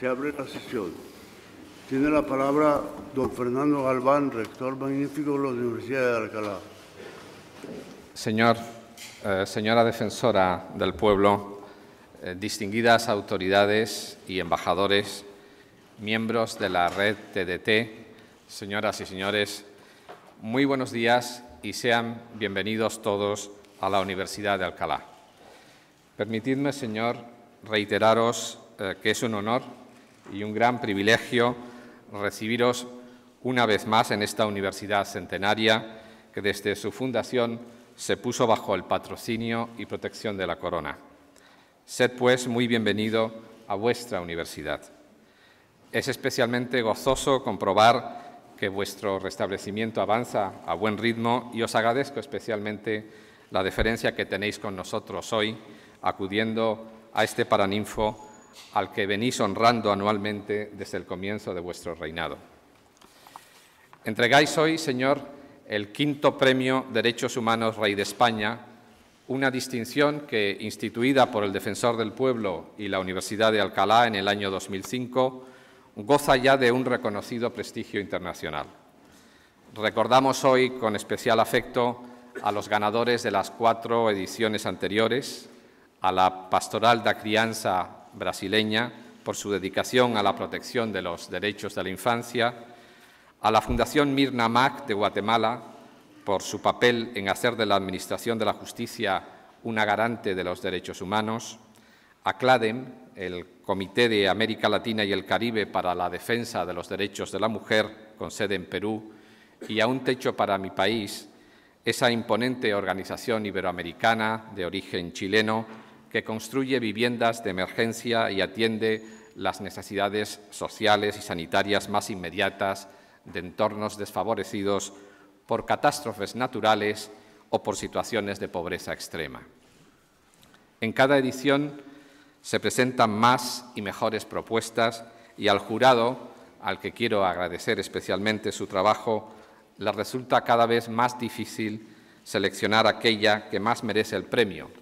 Se abre la sesión. Tiene la palabra don Fernando Galván, rector magnífico de la Universidad de Alcalá. Señora defensora del pueblo, distinguidas autoridades y embajadores, miembros de la red TDT, señoras y señores, muy buenos días y sean bienvenidos todos a la Universidad de Alcalá. Permitidme, señor, reiteraros que es un honor y un gran privilegio recibiros una vez más en esta universidad centenaria que desde su fundación se puso bajo el patrocinio y protección de la Corona. Sed, pues, muy bienvenido a vuestra universidad. Es especialmente gozoso comprobar que vuestro restablecimiento avanza a buen ritmo y os agradezco especialmente la deferencia que tenéis con nosotros hoy, acudiendo a este Paraninfo al que venís honrando anualmente desde el comienzo de vuestro reinado. Entregáis hoy, señor, el 5º Premio Derechos Humanos Rey de España, una distinción que, instituida por el Defensor del Pueblo y la Universidad de Alcalá en el año 2005, goza ya de un reconocido prestigio internacional. Recordamos hoy con especial afecto a los ganadores de las 4 ediciones anteriores, a la Pastoral da Crianza brasileña por su dedicación a la protección de los derechos de la infancia, a la Fundación Mirna Mac de Guatemala por su papel en hacer de la Administración de la Justicia una garante de los derechos humanos, a CLADEM, el Comité de América Latina y el Caribe para la Defensa de los Derechos de la Mujer, con sede en Perú, y a Un Techo para mi País, esa imponente organización iberoamericana de origen chileno que construye viviendas de emergencia y atiende las necesidades sociales y sanitarias más inmediatas de entornos desfavorecidos por catástrofes naturales o por situaciones de pobreza extrema. En cada edición se presentan más y mejores propuestas y al jurado, al que quiero agradecer especialmente su trabajo, le resulta cada vez más difícil seleccionar aquella que más merece el premio,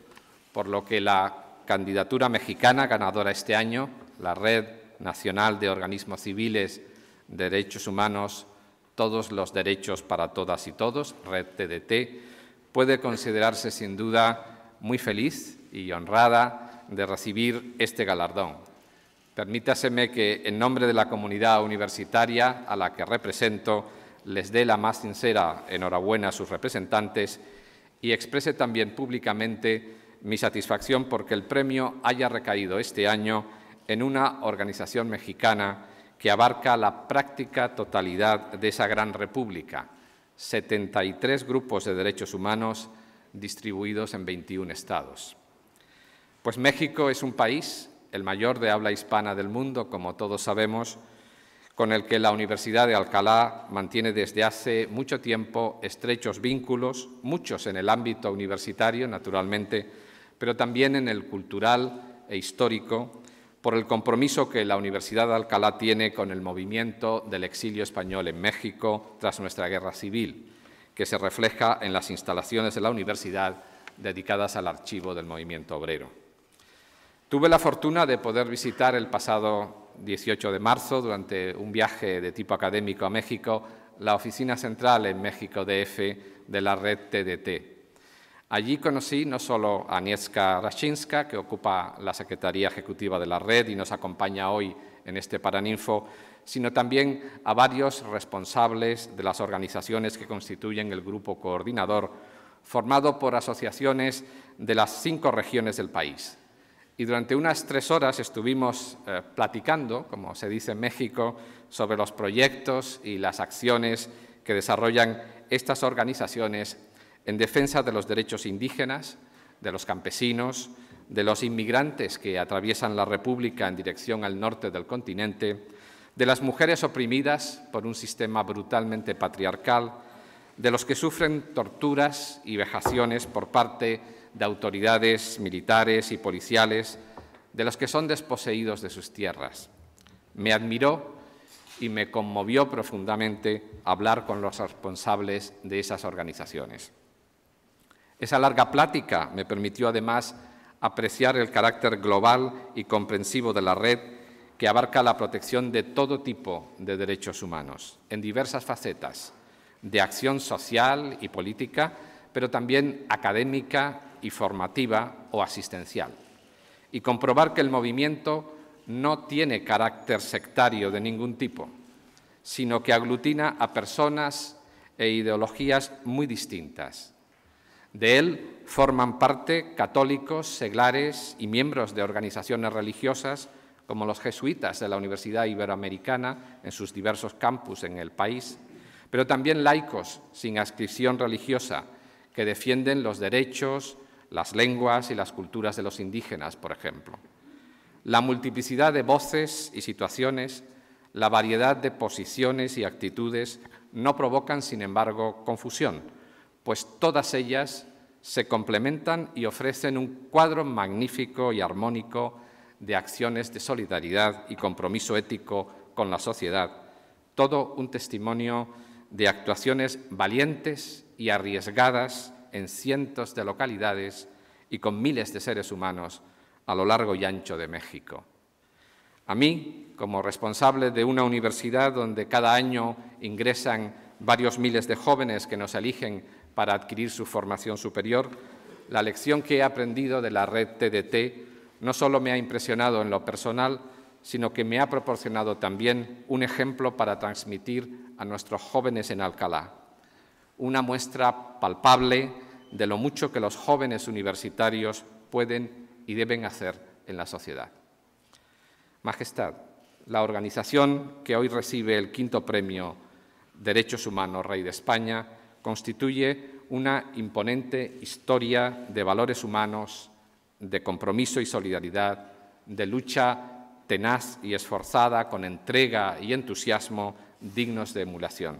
por lo que la candidatura mexicana ganadora este año, la Red Nacional de Organismos Civiles de Derechos Humanos, Todos los Derechos para Todas y Todos, Red TDT, puede considerarse sin duda muy feliz y honrada de recibir este galardón. Permítaseme que, en nombre de la comunidad universitaria a la que represento, les dé la más sincera enhorabuena a sus representantes y exprese también públicamente mi satisfacción porque el premio haya recaído este año en una organización mexicana que abarca la práctica totalidad de esa gran república, 73 grupos de derechos humanos distribuidos en 21 estados. Pues México es un país, el mayor de habla hispana del mundo, como todos sabemos, con el que la Universidad de Alcalá mantiene desde hace mucho tiempo estrechos vínculos, muchos en el ámbito universitario, naturalmente, pero también en el cultural e histórico, por el compromiso que la Universidad de Alcalá tiene con el movimiento del exilio español en México tras nuestra guerra civil, que se refleja en las instalaciones de la universidad dedicadas al archivo del movimiento obrero. Tuve la fortuna de poder visitar el pasado 18 de marzo, durante un viaje de tipo académico a México, la oficina central en México DF de la red TDT. Allí conocí no solo a Agnieszka Raszyńska, que ocupa la Secretaría Ejecutiva de la red y nos acompaña hoy en este Paraninfo, sino también a varios responsables de las organizaciones que constituyen el grupo coordinador, formado por asociaciones de las 5 regiones del país. Y durante unas 3 horas estuvimos platicando, como se dice en México, sobre los proyectos y las acciones que desarrollan estas organizaciones en defensa de los derechos indígenas, de los campesinos, de los inmigrantes que atraviesan la República en dirección al norte del continente, de las mujeres oprimidas por un sistema brutalmente patriarcal, de los que sufren torturas y vejaciones por parte de autoridades militares y policiales, de los que son desposeídos de sus tierras. Me admiró y me conmovió profundamente hablar con los responsables de esas organizaciones. Esa larga plática me permitió además apreciar el carácter global y comprensivo de la red que abarca la protección de todo tipo de derechos humanos, en diversas facetas, de acción social y política, pero también académica y formativa o asistencial. Y comprobar que el movimiento no tiene carácter sectario de ningún tipo, sino que aglutina a personas e ideologías muy distintas. De él forman parte católicos, seglares y miembros de organizaciones religiosas como los jesuitas de la Universidad Iberoamericana en sus diversos campus en el país, pero también laicos sin adscripción religiosa que defienden los derechos, las lenguas y las culturas de los indígenas, por ejemplo. La multiplicidad de voces y situaciones, la variedad de posiciones y actitudes no provocan, sin embargo, confusión, pues todas ellas se complementan y ofrecen un cuadro magnífico y armónico de acciones de solidaridad y compromiso ético con la sociedad, todo un testimonio de actuaciones valientes y arriesgadas en cientos de localidades y con miles de seres humanos a lo largo y ancho de México. A mí, como responsable de una universidad donde cada año ingresan varios miles de jóvenes que nos eligen para adquirir su formación superior, la lección que he aprendido de la red TDT no solo me ha impresionado en lo personal, sino que me ha proporcionado también un ejemplo para transmitir a nuestros jóvenes en Alcalá, una muestra palpable de lo mucho que los jóvenes universitarios pueden y deben hacer en la sociedad. Majestad, la organización que hoy recibe el 5º Premio Derechos Humanos Rey de España constituye una imponente historia de valores humanos, de compromiso y solidaridad, de lucha tenaz y esforzada con entrega y entusiasmo dignos de emulación.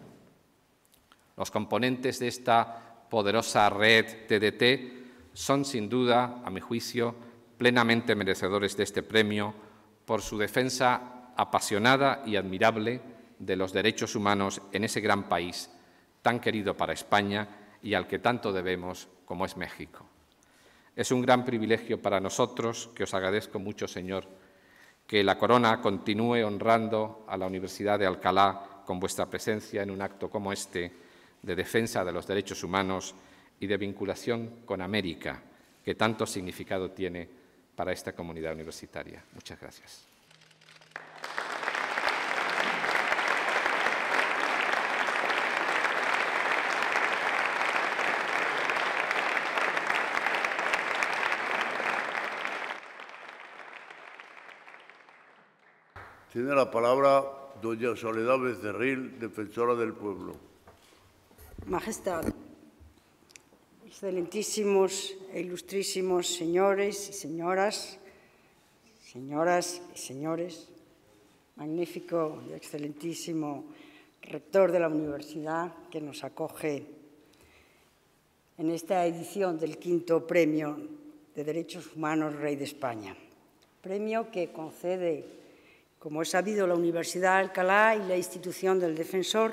Los componentes de esta poderosa red TDT son, sin duda, a mi juicio, plenamente merecedores de este premio por su defensa apasionada y admirable de los derechos humanos en ese gran país tan querido para España y al que tanto debemos como es México. Es un gran privilegio para nosotros, que os agradezco mucho, Señor, que la Corona continúe honrando a la Universidad de Alcalá con vuestra presencia en un acto como este de defensa de los derechos humanos y de vinculación con América, que tanto significado tiene para esta comunidad universitaria. Muchas gracias. Tiene la palabra doña Soledad Becerril, defensora del pueblo. Majestad, excelentísimos e ilustrísimos señores y señoras, señoras y señores, magnífico y excelentísimo rector de la universidad que nos acoge en esta edición del 5º Premio de Derechos Humanos Rey de España. Premio que concede, como es sabido, la Universidad de Alcalá y la institución del Defensor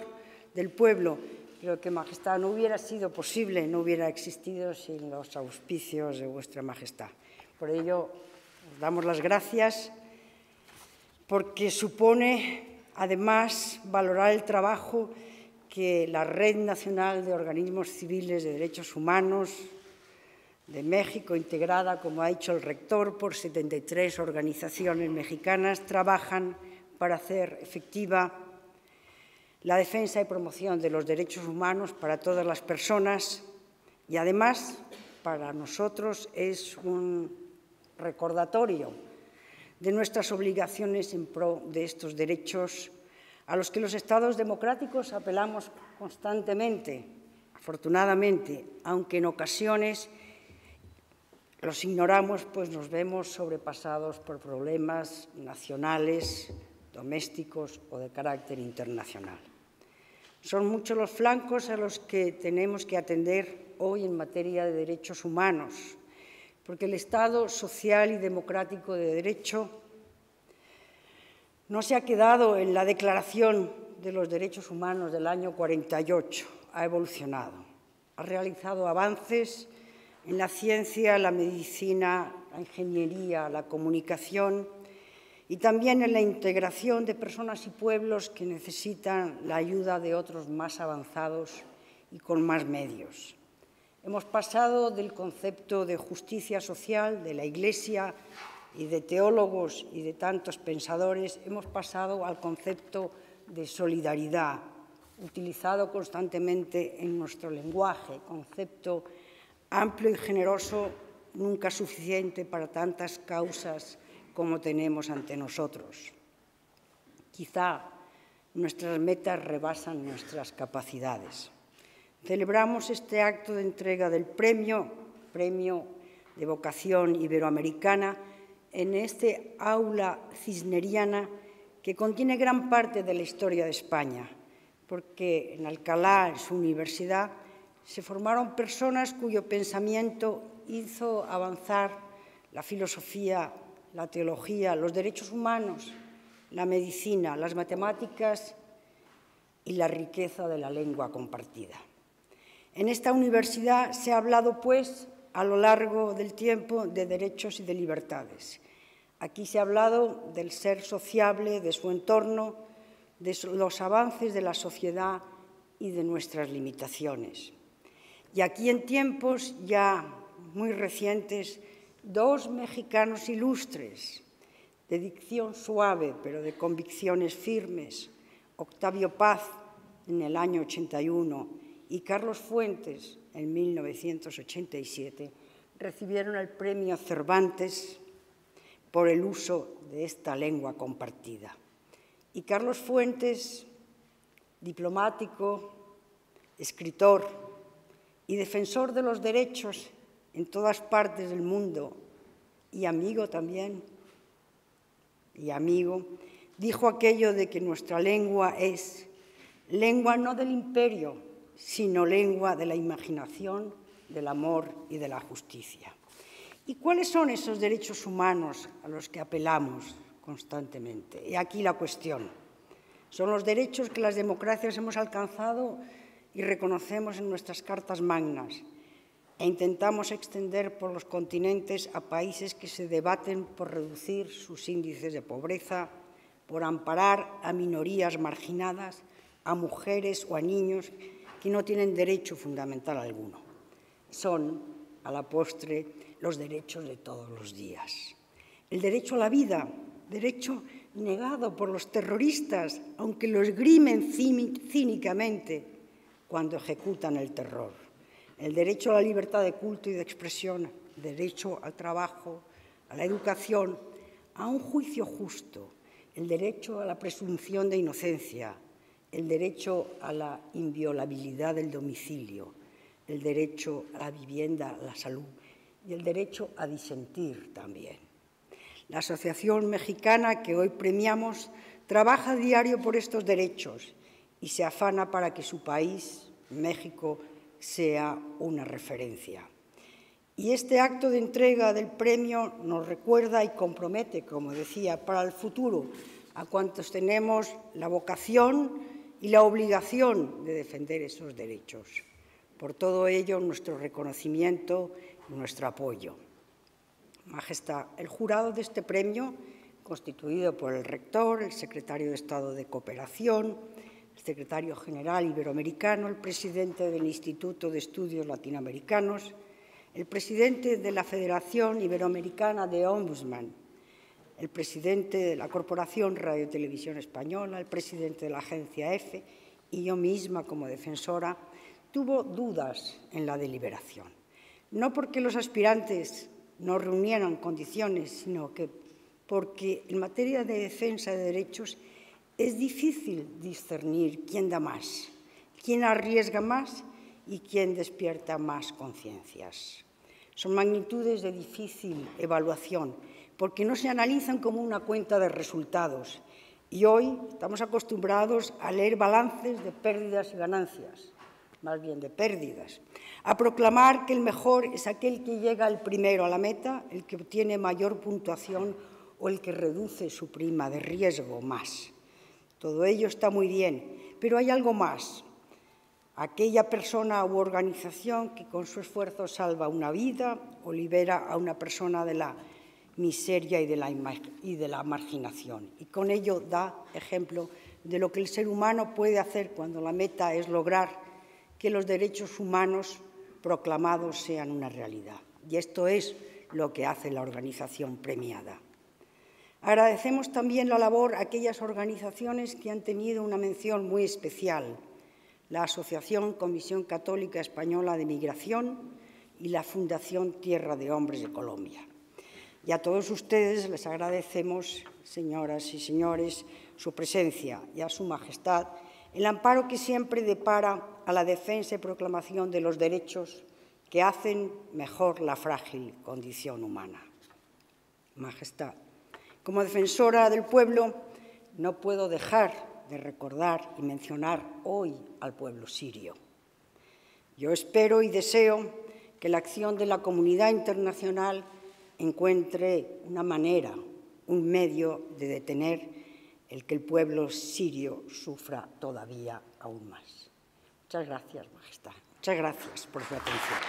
del Pueblo, pero que, Majestad, no hubiera sido posible, no hubiera existido sin los auspicios de vuestra Majestad. Por ello, os damos las gracias, porque supone, además, valorar el trabajo que la Red Nacional de Organismos Civiles de Derechos Humanos de México, integrada, como ha dicho el rector, por 73 organizaciones mexicanas, trabajan para hacer efectiva la defensa y promoción de los derechos humanos para todas las personas y, además, para nosotros es un recordatorio de nuestras obligaciones en pro de estos derechos a los que los Estados democráticos apelamos constantemente, afortunadamente, aunque en ocasiones los ignoramos, pues nos vemos sobrepasados por problemas nacionales, domésticos o de carácter internacional. Son muchos los flancos a los que tenemos que atender hoy en materia de derechos humanos, porque el Estado social y democrático de derecho no se ha quedado en la Declaración de los Derechos Humanos del año 48, ha evolucionado, ha realizado avances en la ciencia, la medicina, la ingeniería, la comunicación y también en la integración de personas y pueblos que necesitan la ayuda de otros más avanzados y con más medios. Hemos pasado del concepto de justicia social de la Iglesia y de teólogos y de tantos pensadores, hemos pasado al concepto de solidaridad, utilizado constantemente en nuestro lenguaje, concepto amplio y generoso, nunca suficiente para tantas causas como tenemos ante nosotros. Quizá nuestras metas rebasan nuestras capacidades. Celebramos este acto de entrega del premio de vocación iberoamericana, en este aula cisneriana que contiene gran parte de la historia de España, porque en Alcalá, en su universidad, se formaron personas cuyo pensamiento hizo avanzar la filosofía, la teología, los derechos humanos, la medicina, las matemáticas y la riqueza de la lengua compartida. En esta universidad se ha hablado, pues, a lo largo del tiempo de derechos y de libertades. Aquí se ha hablado del ser sociable, de su entorno, de los avances de la sociedad y de nuestras limitaciones. Y aquí, en tiempos ya muy recientes, dos mexicanos ilustres, de dicción suave pero de convicciones firmes, Octavio Paz en el año 81 y Carlos Fuentes en 1987, recibieron el premio Cervantes por el uso de esta lengua compartida. Y Carlos Fuentes, diplomático, escritor y defensor de los derechos en todas partes del mundo, y amigo también, dijo aquello de que nuestra lengua es lengua no del imperio, sino lengua de la imaginación, del amor y de la justicia. ¿Y cuáles son esos derechos humanos a los que apelamos constantemente? Y aquí la cuestión. Son los derechos que las democracias hemos alcanzado y reconocemos en nuestras cartas magnas e intentamos extender por los continentes a países que se debaten por reducir sus índices de pobreza, por amparar a minorías marginadas, a mujeres o a niños que no tienen derecho fundamental alguno. Son, a la postre, los derechos de todos los días. El derecho a la vida, derecho negado por los terroristas, aunque lo esgrimen cínicamente cuando ejecutan el terror. El derecho a la libertad de culto y de expresión, derecho al trabajo, a la educación, a un juicio justo, el derecho a la presunción de inocencia, el derecho a la inviolabilidad del domicilio, el derecho a la vivienda, a la salud y el derecho a disentir también. La Asociación Mexicana que hoy premiamos trabaja a diario por estos derechos y se afana para que su país, México, sea una referencia. Y este acto de entrega del premio nos recuerda y compromete, como decía, para el futuro a cuantos tenemos la vocación y la obligación de defender esos derechos. Por todo ello, nuestro reconocimiento y nuestro apoyo. Majestad, el jurado de este premio, constituido por el rector, el secretario de Estado de Cooperación, el secretario general iberoamericano, el presidente del Instituto de Estudios Latinoamericanos, el presidente de la Federación Iberoamericana de Ombudsman, el presidente de la Corporación Radio y Televisión Española, el presidente de la agencia EFE y yo misma como defensora, tuvo dudas en la deliberación. No porque los aspirantes no reunieran condiciones, sino que porque en materia de defensa de derechos es difícil discernir quién da más, quién arriesga más y quién despierta más conciencias. Son magnitudes de difícil evaluación, porque no se analizan como una cuenta de resultados. Y hoy estamos acostumbrados a leer balances de pérdidas y ganancias, más bien de pérdidas, a proclamar que el mejor es aquel que llega el primero a la meta, el que obtiene mayor puntuación o el que reduce su prima de riesgo más. Todo ello está muy bien, pero hay algo más. Aquella persona u organización que con su esfuerzo salva una vida o libera a una persona de la miseria y de la marginación. Y con ello da ejemplo de lo que el ser humano puede hacer cuando la meta es lograr que los derechos humanos proclamados sean una realidad. Y esto es lo que hace la organización premiada. Agradecemos también la labor a aquellas organizaciones que han tenido una mención muy especial: la Asociación Comisión Católica Española de Migración y la Fundación Tierra de Hombres de Colombia. Y a todos ustedes les agradecemos, señoras y señores, su presencia, y a Su Majestad el amparo que siempre depara a la defensa y proclamación de los derechos que hacen mejor la frágil condición humana. Majestad, como defensora del pueblo, no puedo dejar de recordar y mencionar hoy al pueblo sirio. Yo espero y deseo que la acción de la comunidad internacional encuentre una manera, un medio de detener el que el pueblo sirio sufra todavía aún más. Muchas gracias, Majestad. Muchas gracias por su atención.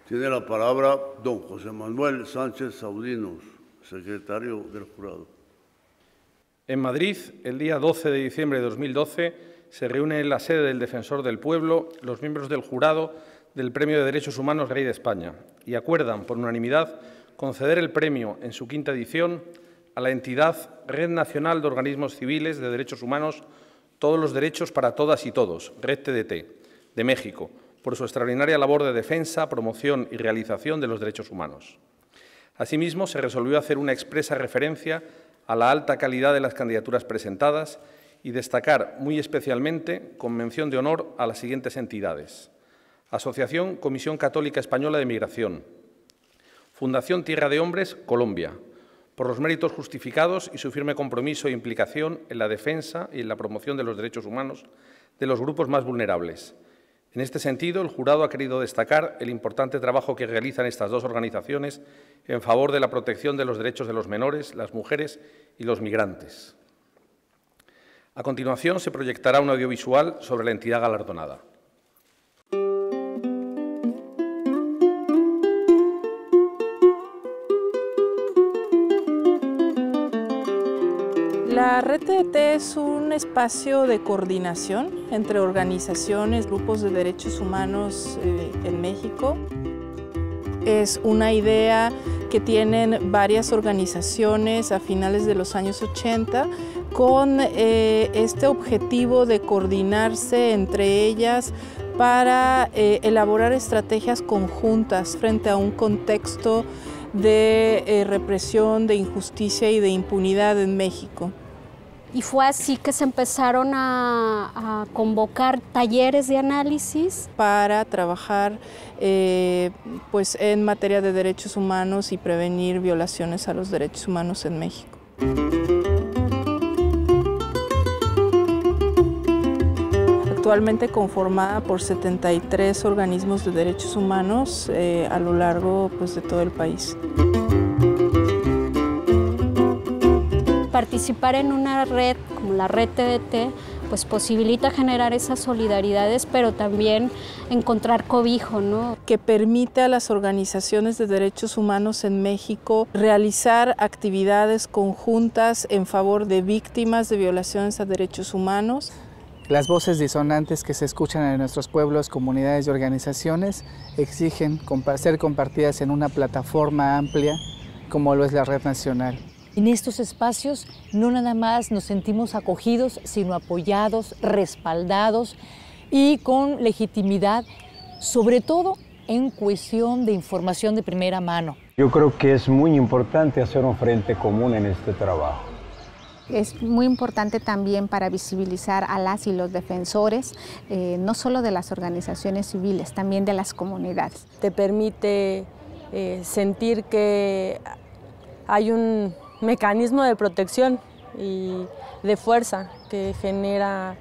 Tiene la palabra don José Manuel Sánchez Saudinos, secretario del jurado. En Madrid, el día 12 de diciembre de 2012, se reúne en la sede del Defensor del Pueblo los miembros del jurado del Premio de Derechos Humanos Rey de España y acuerdan, por unanimidad, conceder el premio en su quinta edición a la entidad Red Nacional de Organismos Civiles de Derechos Humanos Todos los Derechos para Todas y Todos, Red TDT, de México, por su extraordinaria labor de defensa, promoción y realización de los derechos humanos. Asimismo, se resolvió hacer una expresa referencia a la alta calidad de las candidaturas presentadas y destacar muy especialmente, con mención de honor, a las siguientes entidades: Asociación Comisión Católica Española de Migración, Fundación Tierra de Hombres, Colombia, por los méritos justificados y su firme compromiso e implicación en la defensa y en la promoción de los derechos humanos de los grupos más vulnerables. En este sentido, el jurado ha querido destacar el importante trabajo que realizan estas dos organizaciones en favor de la protección de los derechos de los menores, las mujeres y los migrantes. A continuación, se proyectará un audiovisual sobre la entidad galardonada. La Red TDT es un espacio de coordinación entre organizaciones, grupos de derechos humanos en México. Es una idea que tienen varias organizaciones a finales de los años 80 con este objetivo de coordinarse entre ellas para elaborar estrategias conjuntas frente a un contexto de represión, de injusticia y de impunidad en México. Y fue así que se empezaron a convocar talleres de análisis para trabajar pues en materia de derechos humanos y prevenir violaciones a los derechos humanos en México. Actualmente conformada por 73 organismos de derechos humanos a lo largo pues, de todo el país. Participar en una red como la Red TDT pues posibilita generar esas solidaridades, pero también encontrar cobijo, ¿no? Que permite a las organizaciones de derechos humanos en México realizar actividades conjuntas en favor de víctimas de violaciones a derechos humanos. Las voces disonantes que se escuchan en nuestros pueblos, comunidades y organizaciones exigen ser compartidas en una plataforma amplia como lo es la Red Nacional. En estos espacios no nada más nos sentimos acogidos, sino apoyados, respaldados y con legitimidad, sobre todo en cuestión de información de primera mano. Yo creo que es muy importante hacer un frente común en este trabajo. Es muy importante también para visibilizar a las y los defensores, no solo de las organizaciones civiles, también de las comunidades. Te permite sentir que hay un mecanismo de protección y de fuerza que genera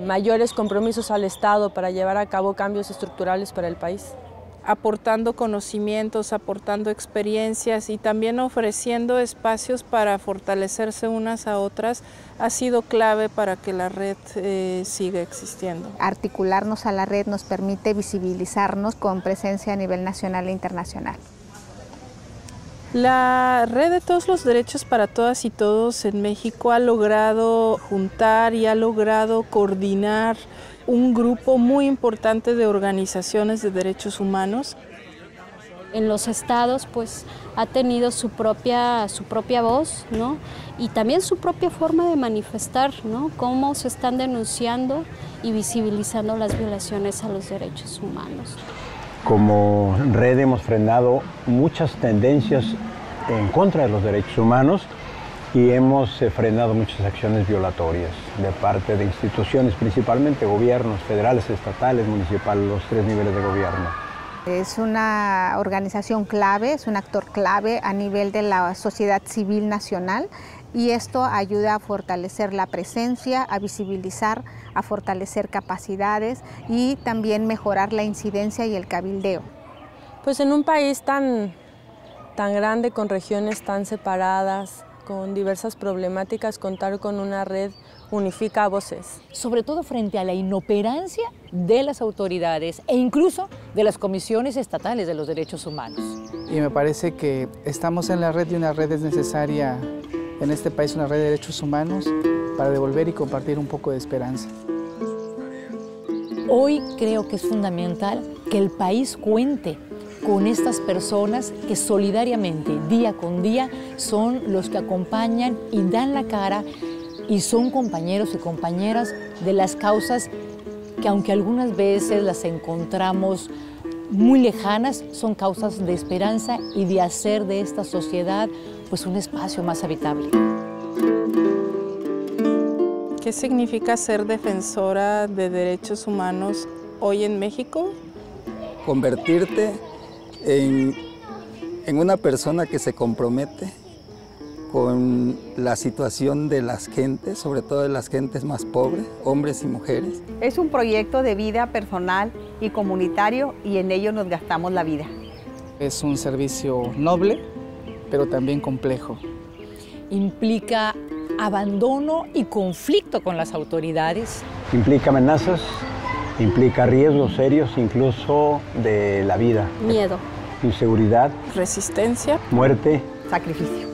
mayores compromisos al Estado para llevar a cabo cambios estructurales para el país. aportando conocimientos, aportando experiencias y también ofreciendo espacios para fortalecerse unas a otras, ha sido clave para que la red siga existiendo. Articularnos a la red nos permite visibilizarnos con presencia a nivel nacional e internacional. La Red de Todos los Derechos para Todas y Todos en México ha logrado juntar y ha logrado coordinar un grupo muy importante de organizaciones de derechos humanos. En los estados pues ha tenido su propia voz, ¿no? Y también su propia forma de manifestar, ¿no? Cómo se están denunciando y visibilizando las violaciones a los derechos humanos. Como red hemos frenado muchas tendencias en contra de los derechos humanos y hemos frenado muchas acciones violatorias de parte de instituciones, principalmente gobiernos federales, estatales, municipales, los 3 niveles de gobierno. Es una organización clave, es un actor clave a nivel de la sociedad civil nacional y esto ayuda a fortalecer la presencia, a visibilizar, a fortalecer capacidades y también mejorar la incidencia y el cabildeo. Pues en un país tan grande, con regiones tan separadas, con diversas problemáticas, contar con una red unifica voces. Sobre todo frente a la inoperancia de las autoridades e incluso de las comisiones estatales de los derechos humanos. Y me parece que estamos en la red y una red es necesaria en este país, una red de derechos humanos para devolver y compartir un poco de esperanza. Hoy creo que es fundamental que el país cuente con estas personas que solidariamente, día con día, son los que acompañan y dan la cara y son compañeros y compañeras de las causas que, aunque algunas veces las encontramos muy lejanas, son causas de esperanza y de hacer de esta sociedad pues un espacio más habitable. ¿Qué significa ser defensora de derechos humanos hoy en México? Convertirte en una persona que se compromete con la situación de las gentes, sobre todo de las gentes más pobres, hombres y mujeres. Es un proyecto de vida personal y comunitario y en ello nos gastamos la vida. Es un servicio noble, pero también complejo. Implica abandono y conflicto con las autoridades. Implica amenazas, implica riesgos serios, incluso de la vida. Miedo. Inseguridad. Resistencia. Muerte. Sacrificio.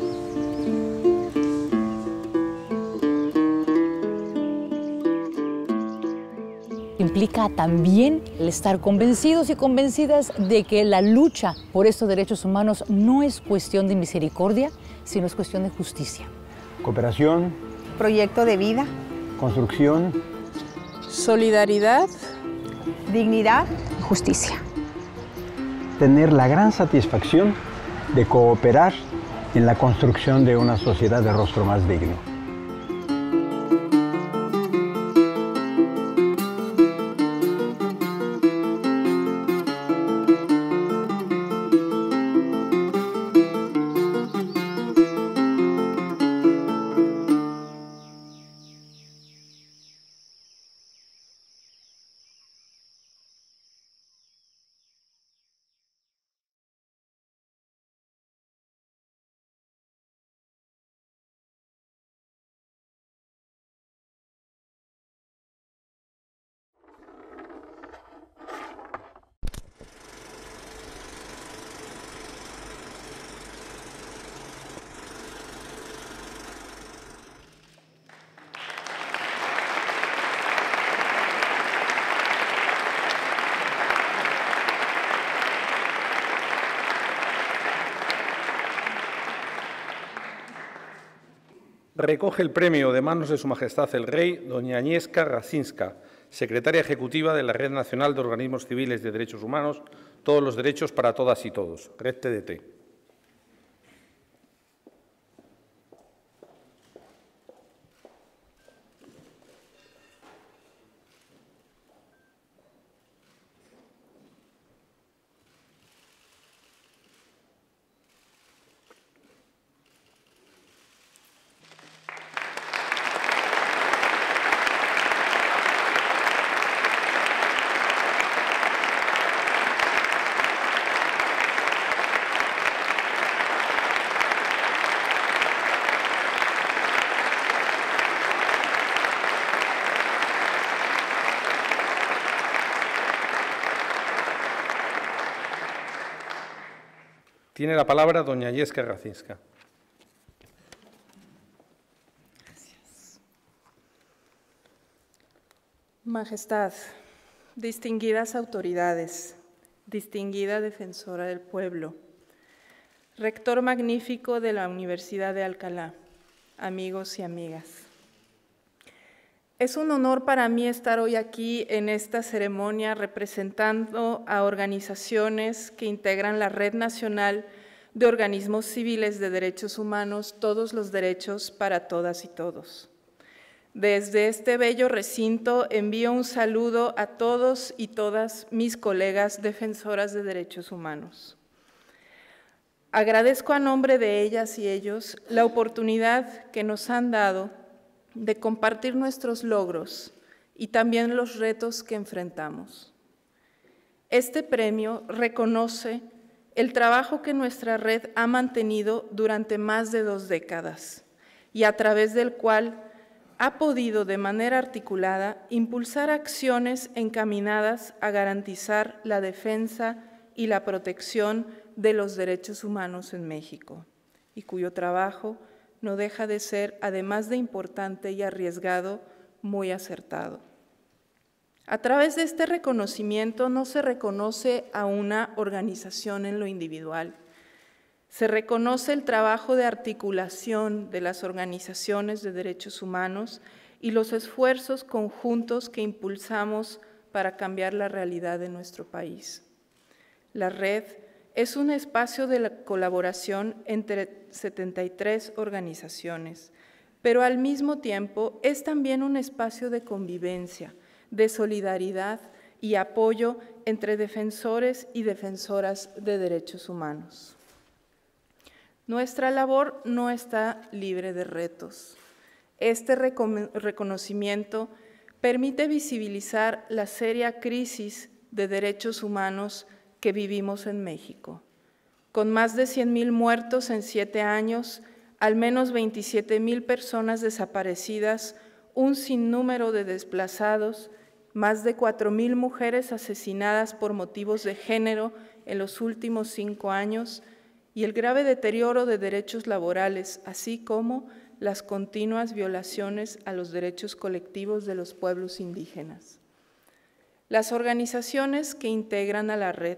Implica también el estar convencidos y convencidas de que la lucha por estos derechos humanos no es cuestión de misericordia, sino es cuestión de justicia. Cooperación. Proyecto de vida. Construcción. Solidaridad. Dignidad. Justicia. Tener la gran satisfacción de cooperar en la construcción de una sociedad de rostro más digno. Recoge el premio de manos de Su Majestad el Rey, doña Agnieszka Rasinska, secretaria ejecutiva de la Red Nacional de Organismos Civiles de Derechos Humanos, Todos los Derechos para Todas y Todos, Red TDT. Tiene la palabra doña Yesca Racinska. Majestad, distinguidas autoridades, distinguida defensora del pueblo, rector magnífico de la Universidad de Alcalá, amigos y amigas. Es un honor para mí estar hoy aquí en esta ceremonia representando a organizaciones que integran la Red Nacional de Organismos Civiles de Derechos Humanos, Todos los Derechos para Todas y Todos. Desde este bello recinto envío un saludo a todos y todas mis colegas defensoras de derechos humanos. Agradezco a nombre de ellas y ellos la oportunidad que nos han dado de compartir nuestros logros y también los retos que enfrentamos. Este premio reconoce el trabajo que nuestra red ha mantenido durante más de 2 décadas y a través del cual ha podido de manera articulada impulsar acciones encaminadas a garantizar la defensa y la protección de los derechos humanos en México, y cuyo trabajo no deja de ser, además de importante y arriesgado, muy acertado. A través de este reconocimiento no se reconoce a una organización en lo individual, se reconoce el trabajo de articulación de las organizaciones de derechos humanos y los esfuerzos conjuntos que impulsamos para cambiar la realidad de nuestro país. La red es un espacio de colaboración entre 73 organizaciones, pero al mismo tiempo es también un espacio de convivencia, de solidaridad y apoyo entre defensores y defensoras de derechos humanos. Nuestra labor no está libre de retos. Este reconocimiento permite visibilizar la seria crisis de derechos humanos que vivimos en México. Con más de 100,000 muertos en 7 años, al menos 27,000 personas desaparecidas, un sinnúmero de desplazados, más de 4,000 mujeres asesinadas por motivos de género en los últimos 5 años, y el grave deterioro de derechos laborales, así como las continuas violaciones a los derechos colectivos de los pueblos indígenas. Las organizaciones que integran a la red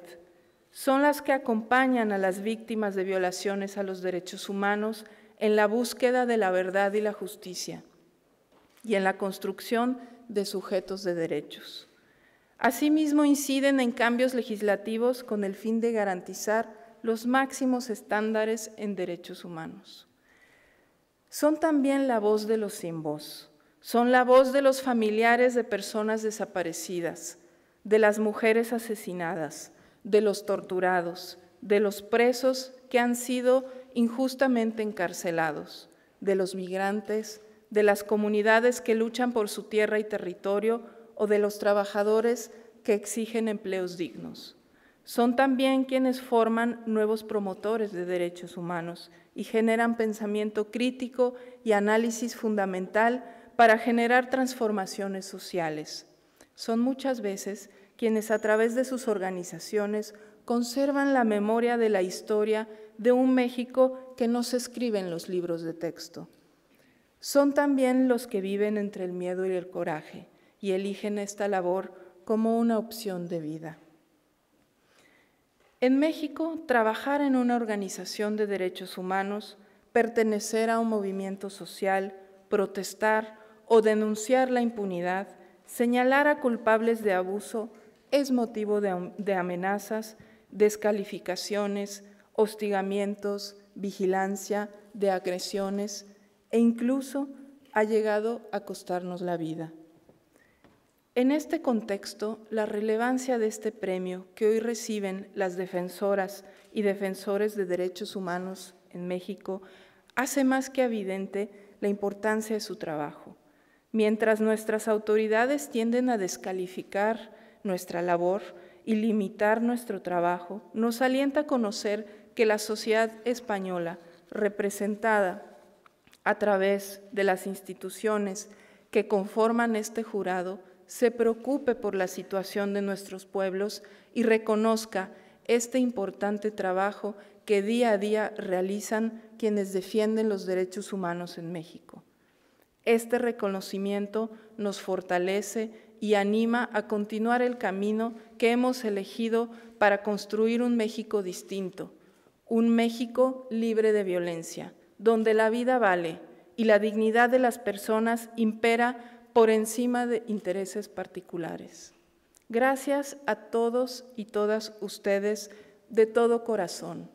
son las que acompañan a las víctimas de violaciones a los derechos humanos en la búsqueda de la verdad y la justicia y en la construcción de sujetos de derechos. Asimismo, inciden en cambios legislativos con el fin de garantizar los máximos estándares en derechos humanos. Son también la voz de los sin voz, son la voz de los familiares de personas desaparecidas, de las mujeres asesinadas, de los torturados, de los presos que han sido injustamente encarcelados, de los migrantes, de las comunidades que luchan por su tierra y territorio o de los trabajadores que exigen empleos dignos. Son también quienes forman nuevos promotores de derechos humanos y generan pensamiento crítico y análisis fundamental para generar transformaciones sociales. Son muchas veces quienes a través de sus organizaciones conservan la memoria de la historia de un México que no se escribe en los libros de texto. Son también los que viven entre el miedo y el coraje y eligen esta labor como una opción de vida. En México, trabajar en una organización de derechos humanos, pertenecer a un movimiento social, protestar o denunciar la impunidad, señalar a culpables de abuso, es motivo de amenazas, descalificaciones, hostigamientos, vigilancia, de agresiones e incluso ha llegado a costarnos la vida. En este contexto, la relevancia de este premio que hoy reciben las defensoras y defensores de derechos humanos en México hace más que evidente la importancia de su trabajo. Mientras nuestras autoridades tienden a descalificar nuestra labor y limitar nuestro trabajo, nos alienta a conocer que la sociedad española, representada a través de las instituciones que conforman este jurado, se preocupe por la situación de nuestros pueblos y reconozca este importante trabajo que día a día realizan quienes defienden los derechos humanos en México. Este reconocimiento nos fortalece y anima a continuar el camino que hemos elegido para construir un México distinto, un México libre de violencia, donde la vida vale y la dignidad de las personas impera por encima de intereses particulares. Gracias a todos y todas ustedes de todo corazón.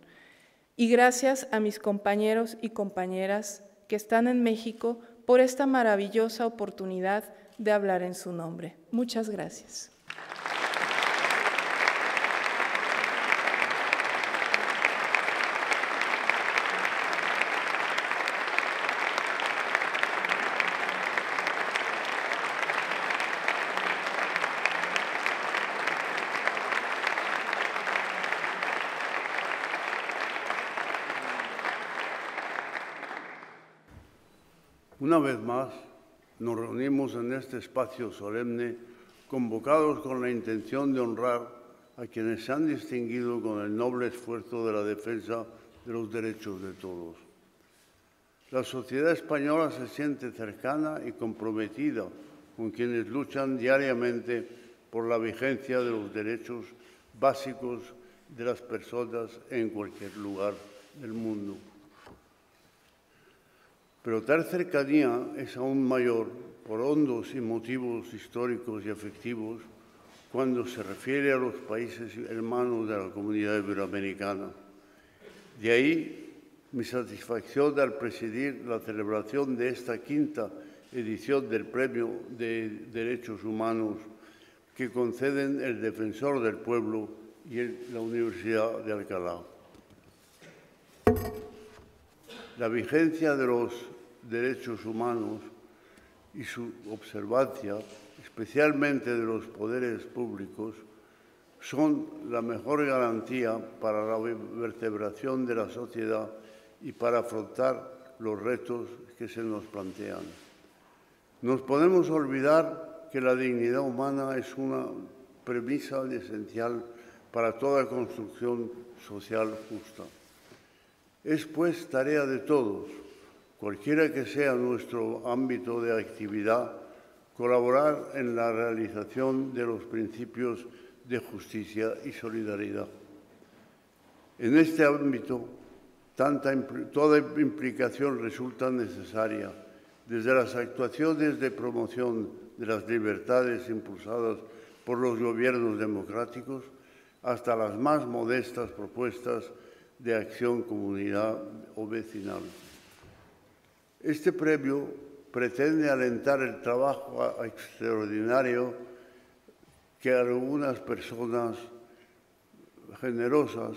Y gracias a mis compañeros y compañeras que están en México por esta maravillosa oportunidad de hablar en su nombre. Muchas gracias. Una vez más, nos reunimos en este espacio solemne, convocados con la intención de honrar a quienes se han distinguido con el noble esfuerzo de la defensa de los derechos de todos. La sociedad española se siente cercana y comprometida con quienes luchan diariamente por la vigencia de los derechos básicos de las personas en cualquier lugar del mundo. Pero tal cercanía es aún mayor por hondos y motivos históricos y afectivos cuando se refiere a los países hermanos de la Comunidad Iberoamericana. De ahí mi satisfacción al presidir la celebración de esta quinta edición del Premio de Derechos Humanos que conceden el Defensor del Pueblo y la Universidad de Alcalá. La vigencia de los derechos humanos y su observancia, especialmente de los poderes públicos, son la mejor garantía para la vertebración de la sociedad y para afrontar los retos que se nos plantean. Nos podemos olvidar que la dignidad humana es una premisa esencial para toda construcción social justa. Es, pues, tarea de todos, cualquiera que sea nuestro ámbito de actividad, colaborar en la realización de los principios de justicia y solidaridad. En este ámbito, toda implicación resulta necesaria, desde las actuaciones de promoción de las libertades impulsadas por los gobiernos democráticos hasta las más modestas propuestas de acción comunidad o vecinal. Este premio pretende alentar el trabajo extraordinario que algunas personas generosas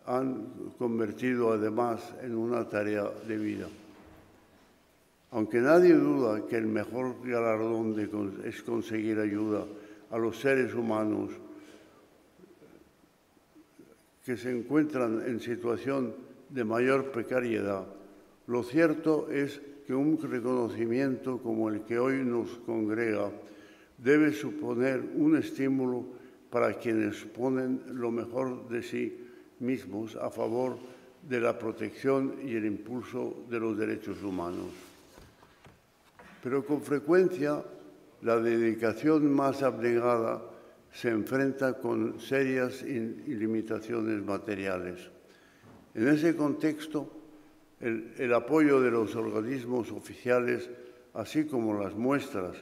han convertido además en una tarea de vida. Aunque nadie duda que el mejor galardón es conseguir ayuda a los seres humanos que se encuentran en situación de mayor precariedad, lo cierto es que un reconocimiento como el que hoy nos congrega debe suponer un estímulo para quienes ponen lo mejor de sí mismos a favor de la protección y el impulso de los derechos humanos. Pero con frecuencia la dedicación más abnegada se enfrenta con serias limitaciones materiales. En ese contexto, el apoyo de los organismos oficiales, así como las muestras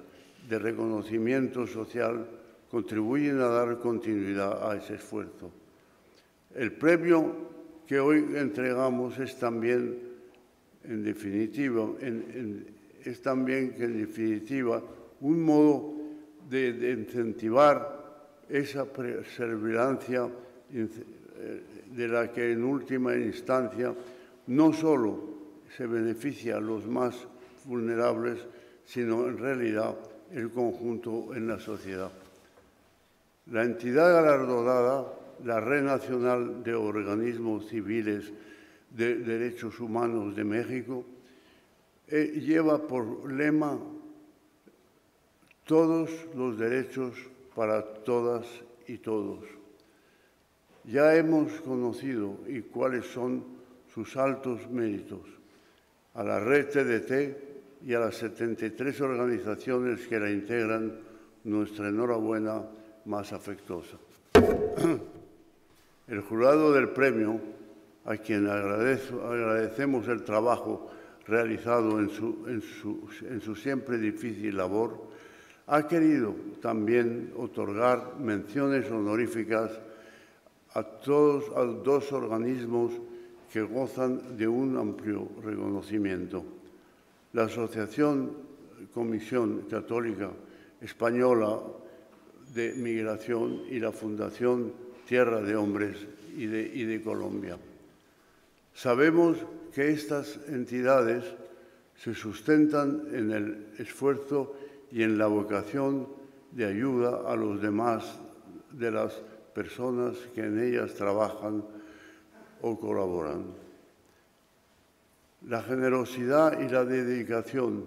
de reconocimiento social, contribuyen a dar continuidad a ese esfuerzo. El premio que hoy entregamos es también, en definitiva, un modo de incentivar esa perseverancia de la que en última instancia no solo se beneficia a los más vulnerables, sino en realidad el conjunto en la sociedad. La entidad galardonada, la Red Nacional de Organismos Civiles de Derechos Humanos de México, lleva por lema todos los derechos para todas y todos. Ya hemos conocido y cuáles son sus altos méritos. A la red TDT y a las 73 organizaciones que la integran, nuestra enhorabuena más afectuosa. El jurado del premio, a quien agradecemos el trabajo realizado en su siempre difícil labor, ha querido también otorgar menciones honoríficas a dos organismos que gozan de un amplio reconocimiento. La Asociación Comisión Católica Española de Migración y la Fundación Tierra de Hombres y de Colombia. Sabemos que estas entidades se sustentan en el esfuerzo y en la vocación de ayuda a los demás de las personas que en ellas trabajan o colaboran. La generosidad y la dedicación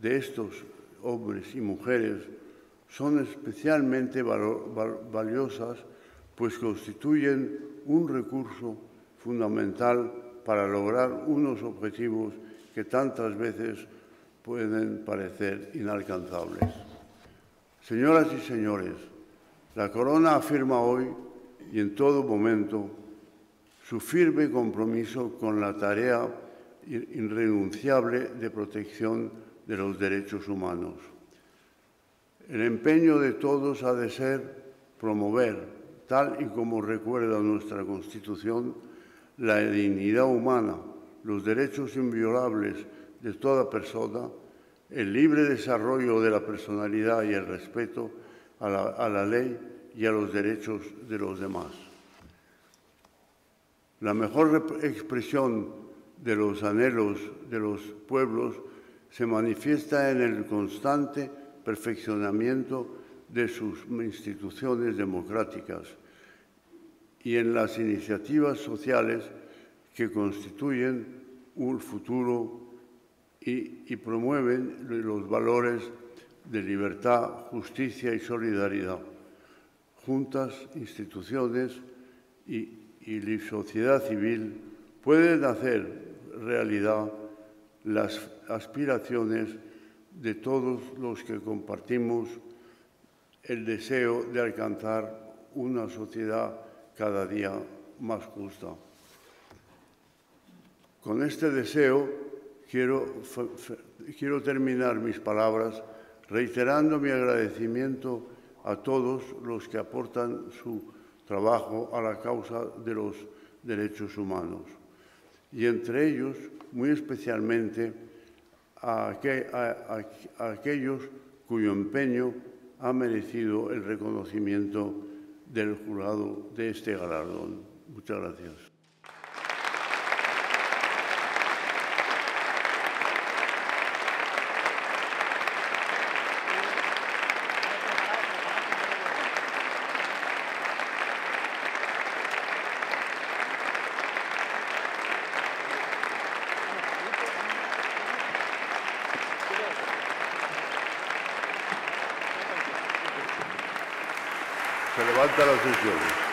de estos hombres y mujeres son especialmente valiosas, pues constituyen un recurso fundamental para lograr unos objetivos que tantas veces pueden parecer inalcanzables. Señoras y señores, la Corona afirma hoy y en todo momento su firme compromiso con la tarea irrenunciable de protección de los derechos humanos. El empeño de todos ha de ser promover, tal y como recuerda nuestra Constitución, la dignidad humana, los derechos inviolables de toda persona, el libre desarrollo de la personalidad y el respeto a la ley y a los derechos de los demás. La mejor expresión de los anhelos de los pueblos se manifiesta en el constante perfeccionamiento de sus instituciones democráticas y en las iniciativas sociales que constituyen un futuro y promueven los valores de libertad, justicia y solidaridad. Juntas, instituciones y sociedad civil pueden hacer realidad las aspiraciones de todos los que compartimos el deseo de alcanzar una sociedad cada día más justa. Con este deseo quiero terminar mis palabras reiterando mi agradecimiento a todos los que aportan su trabajo a la causa de los derechos humanos y entre ellos muy especialmente a aquellos cuyo empeño ha merecido el reconocimiento del jurado de este galardón. Muchas gracias. Se levanta la sesión.